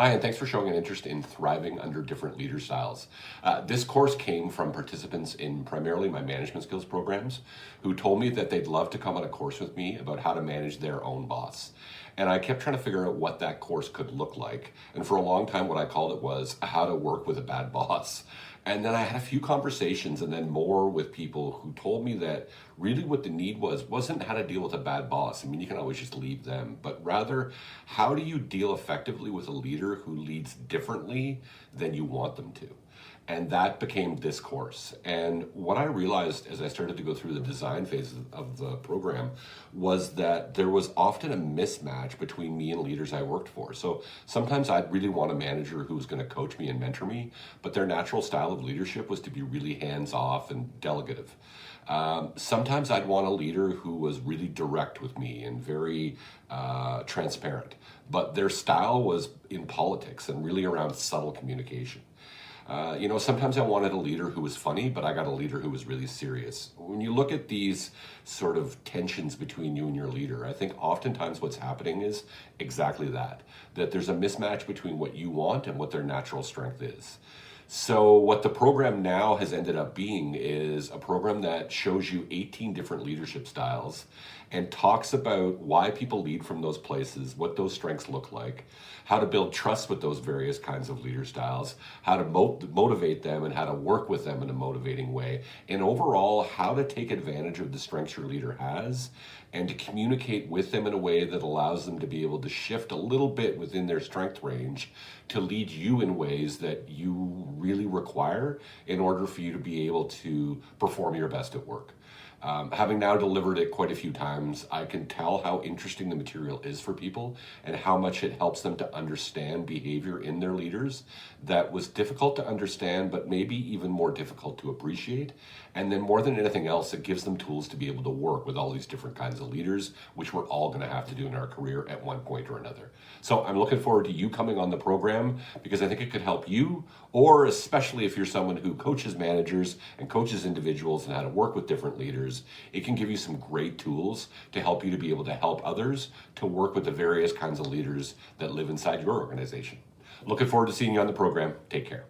Hi, and thanks for showing an interest in thriving under different leader styles. This course came from participants in primarily my management skills programs who told me that they'd love to come on a course with me about how to manage their own boss. And I kept trying to figure out what that course could look like. And for a long time, what I called it was how to work with a bad boss. And then I had a few conversations and then more with people who told me that really what the need wasn't how to deal with a bad boss. I mean, you can always just leave them, but rather how do you deal effectively with a leader who leads differently than you want them to? And that became this course. And what I realized as I started to go through the design phase of the program was that there was often a mismatch between me and leaders I worked for. So sometimes I'd really want a manager who was going to coach me and mentor me, but their natural style of leadership was to be really hands off and delegative. Sometimes I'd want a leader who was really direct with me and very transparent, but their style was in politics and really around subtle communication. Sometimes I wanted a leader who was funny, but I got a leader who was really serious. When you look at these sort of tensions between you and your leader, I think oftentimes what's happening is exactly that there's a mismatch between what you want and what their natural strength is. So what the program now has ended up being is a program that shows you 18 different leadership styles and talks about why people lead from those places, what those strengths look like, how to build trust with those various kinds of leader styles, how to motivate them and how to work with them in a motivating way, and overall how to take advantage of the strengths your leader has and to communicate with them in a way that allows them to be able to shift a little bit within their strength range to lead you in ways that you really require in order for you to be able to perform your best at work. Having now delivered it quite a few times, I can tell how interesting the material is for people and how much it helps them to understand behavior in their leaders that was difficult to understand, but maybe even more difficult to appreciate. And then more than anything else, it gives them tools to be able to work with all these different kinds of leaders, which we're all going to have to do in our career at one point or another. So I'm looking forward to you coming on the program because I think it could help you, or especially if you're someone who coaches managers and coaches individuals and how to work with different leaders, it can give you some great tools to help you to be able to help others to work with the various kinds of leaders that live inside your organization. Looking forward to seeing you on the program. Take care.